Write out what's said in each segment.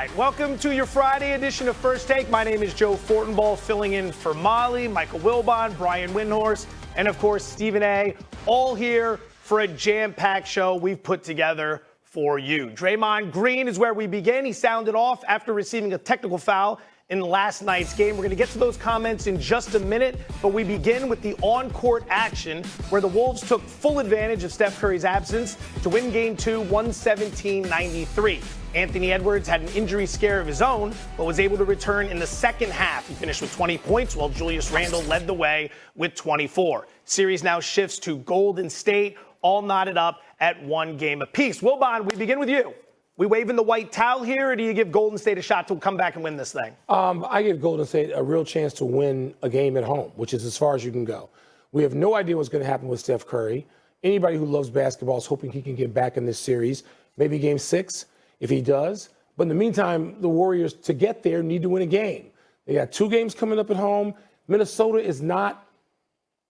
right, welcome to your Friday edition of First Take. My name is Joe Fortenbaugh, filling in for Molly, Michael Wilbon, Brian Windhorst, and of course Stephen A. All here for a jam-packed show we've put together for you. Draymond Green is where we begin. He sounded off after receiving a technical foul in last night's game. We're going to get to those comments in just a minute, but we begin with the on-court action where the Wolves took full advantage of Steph Curry's absence to win Game 2, 117-93. Anthony Edwards had an injury scare of his own, but was able to return in the second half. He finished with 20 points, while Julius Randle led the way with 24. Series now shifts to Golden State, all knotted up at 1 game apiece. Wilbon, we begin with you. We waving the white towel here, or do you give Golden State a shot to come back and win this thing? I give Golden State a real chance to win a game at home, which is as far as you can go. We have no idea what's going to happen with Steph Curry. Anybody who loves basketball is hoping he can get back in this series, maybe Game 6 if he does. But in the meantime, the Warriors, to get there, need to win a game. They got 2 games coming up at home. Minnesota is not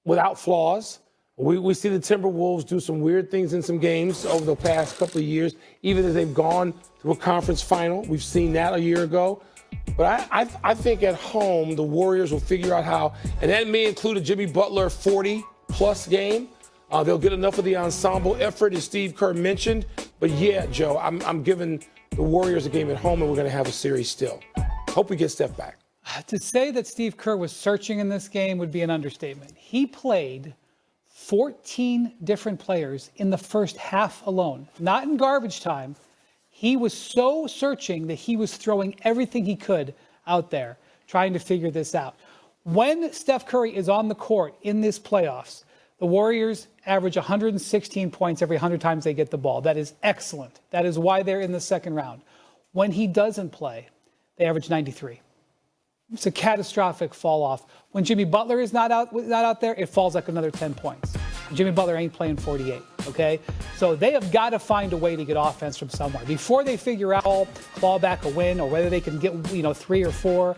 without flaws. We see the Timberwolves do some weird things in some games over the past couple of years, even as they've gone to a conference final. We've seen that a year ago. But I think at home, the Warriors will figure out how, and that may include a Jimmy Butler 40-plus game. They'll get enough of the ensemble effort, as Steve Kerr mentioned. But yeah, Joe, I'm giving the Warriors a game at home, and we're going to have a series still. Hope we get Steph back. To say that Steve Kerr was searching in this game would be an understatement. He played 14 different players in the first half alone, not in garbage time. He was so searching that he was throwing everything he could out there, trying to figure this out. When Steph Curry is on the court in this playoffs, the Warriors average 116 points every 100 times they get the ball. That is excellent. That is why they're in the second round. When he doesn't play, they average 93. It's a catastrophic fall off. When Jimmy Butler is not out there, it falls like another 10 points. Jimmy Butler ain't playing 48, okay? So they have got to find a way to get offense from somewhere. Before they figure out claw back a win or whether they can get 3 or 4,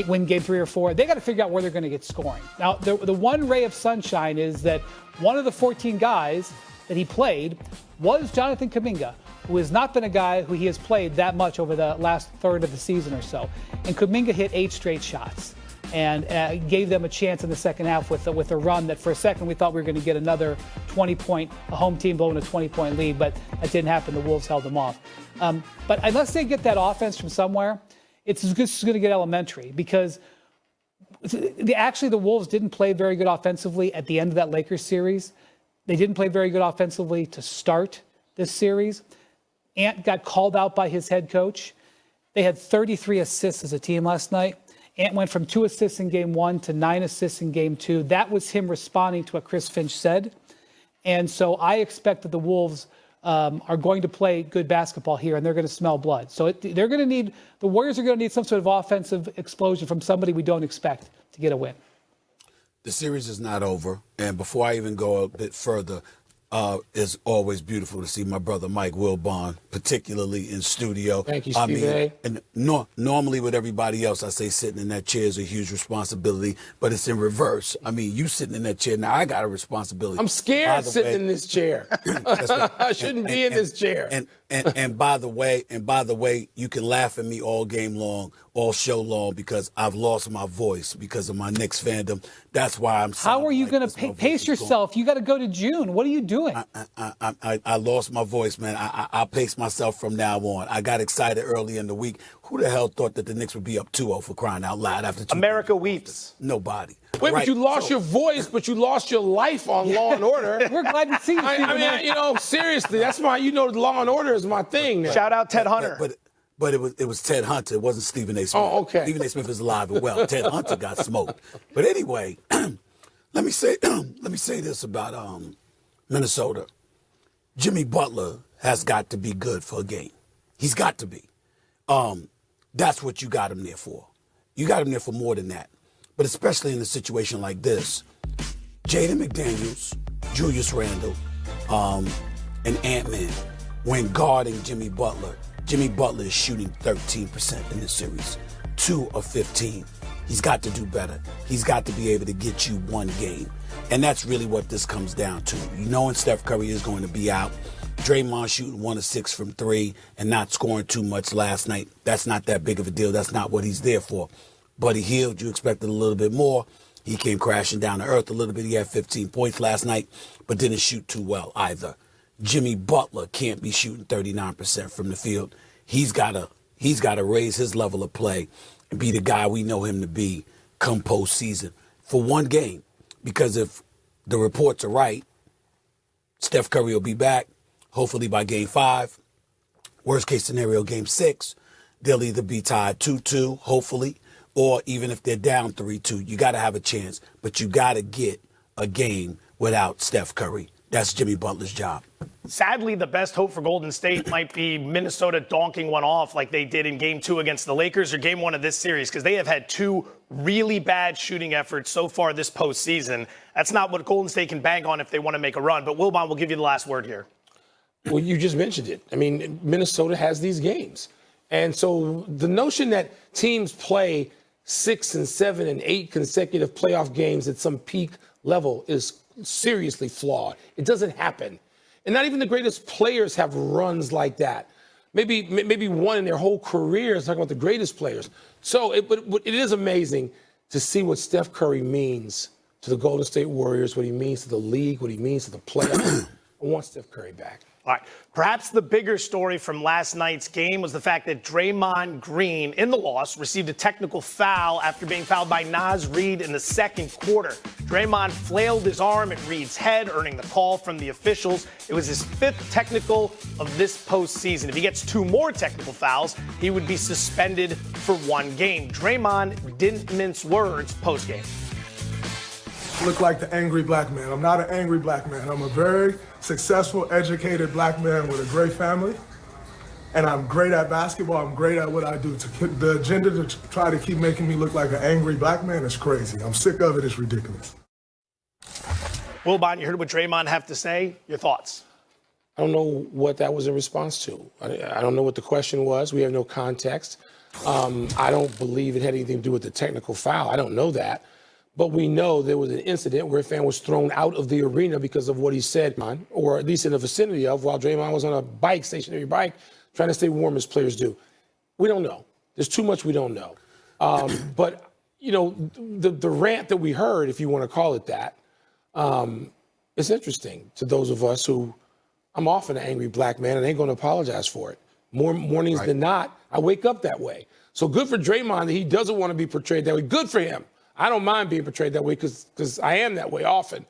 win game 3 or 4, they got to figure out where they're going to get scoring. Now, the one ray of sunshine is that one of the 14 guys that he played was Jonathan Kuminga, who has not been a guy who he has played that much over the last third of the season or so. And Kuminga hit 8 straight shots and gave them a chance in the second half with a run that for a second we thought we were going to get another 20-point, a home team blowing a 20-point lead, but that didn't happen. The Wolves held them off. But unless they get that offense from somewhere, it's just going to get elementary because the Wolves didn't play very good offensively at the end of that Lakers series. They didn't play very good offensively to start this series. Ant got called out by his head coach. They had 33 assists as a team last night. Ant went from 2 assists in Game 1 to 9 assists in Game 2. That was him responding to what Chris Finch said. And so I expect that the Wolves are going to play good basketball here, and they're going to smell blood. So the Warriors are going to need some sort of offensive explosion from somebody we don't expect to get a win. The series is not over. And before I even go a bit further, it's always beautiful to see my brother Mike Wilbon, particularly in studio. Thank you, Steve A. And normally with everybody else, I say sitting in that chair is a huge responsibility, but it's in reverse. I mean, you sitting in that chair, now I got a responsibility. I'm scared sitting in this chair. I shouldn't be in this chair. And by the way, you can laugh at me all game long, all show long, because I've lost my voice because of my Knicks fandom. That's why I'm. How are you going to pace yourself? You got to go to June. What are you doing? I lost my voice, man. I'll pace myself from now on. I got excited early in the week. Who the hell thought that the Knicks would be up 2-0 for crying out loud after 2 America weeps. Nobody. Wait, right. But you lost your voice, but you lost your life on Law and Order. We're glad to see you. I mean, seriously, that's Law and Order is my thing. Now. Shout out Ted Hunter. But it was Ted Hunter. It wasn't Stephen A. Smith. Oh, okay. Stephen A. Smith is alive and well. Ted Hunter got smoked. But anyway, let me say this about Minnesota. Jimmy Butler has got to be good for a game. He's got to be. That's what you got him there for. You got him there for more than that. But especially in a situation like this, Jaden McDaniels, Julius Randle, and Ant-Man, when guarding Jimmy Butler is shooting 13% in this series, 2 of 15. He's got to do better. He's got to be able to get you one game. And that's really what this comes down to. You know when Steph Curry is going to be out, Draymond shooting 1 of 6 from 3 and not scoring too much last night. That's not that big of a deal. That's not what he's there for. Buddy Hield, you expected a little bit more. He came crashing down to earth a little bit. He had 15 points last night, but didn't shoot too well either. Jimmy Butler can't be shooting 39% from the field. He's got to raise his level of play and be the guy we know him to be come postseason for one game. Because if the reports are right, Steph Curry will be back, hopefully by Game 5. Worst case scenario, Game 6. They'll either be tied 2-2, hopefully, or even if they're down 3-2, you got to have a chance. But you got to get a game without Steph Curry. That's Jimmy Butler's job. Sadly, the best hope for Golden State might be Minnesota donking one off like they did in Game 2 against the Lakers or Game 1 of this series, because they have had 2 really bad shooting efforts so far this postseason. That's not what Golden State can bank on if they want to make a run. But Wilbon will give you the last word here. Well, you just mentioned it. I mean, Minnesota has these games. And so the notion that teams play 6 and 7 and 8 consecutive playoff games at some peak level is seriously flawed. It doesn't happen. And not even the greatest players have runs like that. Maybe one in their whole careers, talking about the greatest players. So but it is amazing to see what Steph Curry means to the Golden State Warriors, what he means to the league, what he means to the playoffs. I want Steph Curry back. All right. Perhaps the bigger story from last night's game was the fact that Draymond Green, in the loss, received a technical foul after being fouled by Naz Reid in the second quarter. Draymond flailed his arm at Reid's head, earning the call from the officials. It was his 5th technical of this postseason. If he gets 2 more technical fouls, he would be suspended for 1 game. Draymond didn't mince words postgame. Look like the angry black man. I'm not an angry black man. I'm a very successful, educated black man with a great family. And I'm great at basketball. I'm great at what I do. The agenda to try to keep making me look like an angry black man is crazy. I'm sick of it. It's ridiculous. Wilbon, you heard what Draymond have to say. Your thoughts? I don't know what that was in response to. I don't know what the question was. We have no context. I don't believe it had anything to do with the technical foul. I don't know that. But we know there was an incident where a fan was thrown out of the arena because of what he said, or at least in the vicinity of, while Draymond was on a bike, stationary bike, trying to stay warm as players do. We don't know. There's too much we don't know. But, you know, the rant that we heard, if you want to call it that, is interesting to those of us who, I'm often an angry black man and I ain't going to apologize for it. More mornings than not, I wake up that way. So good for Draymond that he doesn't want to be portrayed that way. Good for him. I don't mind being portrayed that way because I am that way often.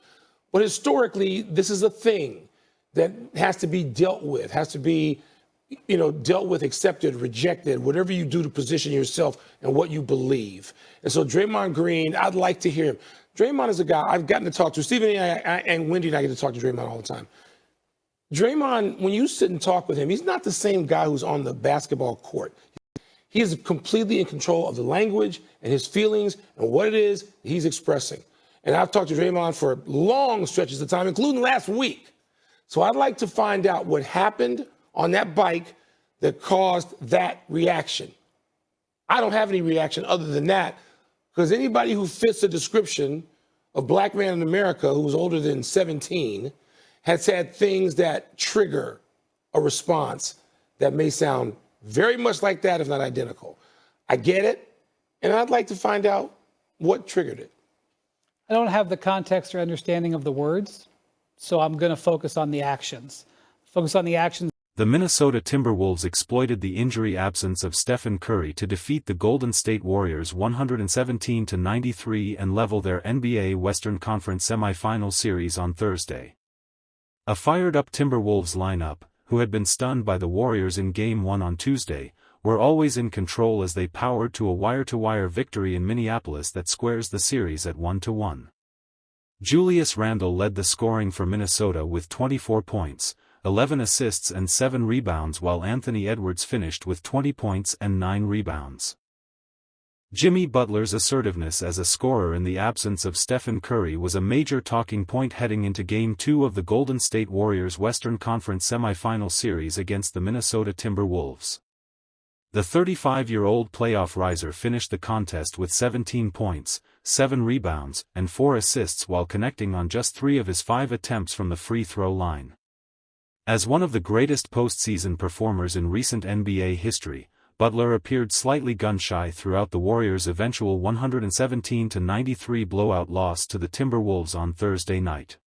But historically, this is a thing that has to be dealt with, has to be, you know, dealt with, accepted, rejected, whatever you do to position yourself and what you believe. And so Draymond Green, I'd like to hear him. Draymond is a guy I've gotten to talk to. Stephen and Wendy and I get to talk to Draymond all the time. Draymond, when you sit and talk with him, he's not the same guy who's on the basketball court. He is completely in control of the language and his feelings and what it is he's expressing. And I've talked to Draymond for long stretches of time, including last week. So I'd like to find out what happened on that bike that caused that reaction. I don't have any reaction other than that, because anybody who fits the description of black man in America who's older than 17 has had things that trigger a response that may sound very much like that, if not identical. I get it, and I'd like to find out what triggered it. I don't have the context or understanding of the words, so I'm going to focus on the actions. Focus on the actions. The Minnesota Timberwolves exploited the injury absence of Stephen Curry to defeat the Golden State Warriors 117-93 and level their NBA Western Conference semifinal series on Thursday. A fired-up Timberwolves lineup, who had been stunned by the Warriors in Game 1 on Tuesday, were always in control as they powered to a wire-to-wire victory in Minneapolis that squares the series at 1-1. Julius Randle led the scoring for Minnesota with 24 points, 11 assists and 7 rebounds, while Anthony Edwards finished with 20 points and 9 rebounds. Jimmy Butler's assertiveness as a scorer in the absence of Stephen Curry was a major talking point heading into Game 2 of the Golden State Warriors Western Conference semifinal series against the Minnesota Timberwolves. The 35-year-old playoff riser finished the contest with 17 points, 7 rebounds, and 4 assists while connecting on just 3 of his 5 attempts from the free throw line. As one of the greatest postseason performers in recent NBA history, Butler appeared slightly gun-shy throughout the Warriors' eventual 117-93 blowout loss to the Timberwolves on Thursday night.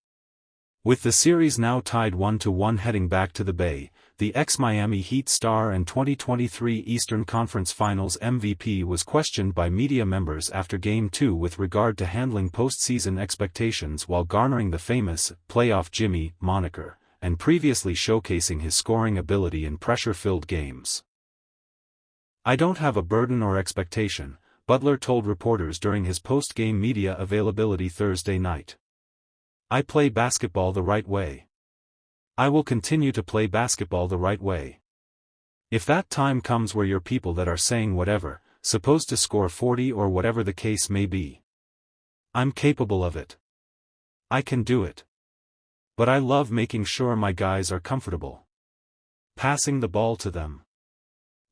With the series now tied 1-1 heading back to the Bay, the ex-Miami Heat star and 2023 Eastern Conference Finals MVP was questioned by media members after Game 2 with regard to handling postseason expectations while garnering the famous "Playoff Jimmy" moniker, and previously showcasing his scoring ability in pressure-filled games. "I don't have a burden or expectation," Butler told reporters during his post-game media availability Thursday night. "I play basketball the right way. I will continue to play basketball the right way. If that time comes where you're people that are saying whatever, supposed to score 40 or whatever the case may be, I'm capable of it. I can do it. But I love making sure my guys are comfortable. Passing the ball to them.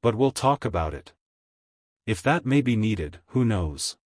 But we'll talk about it. If that may be needed, who knows?"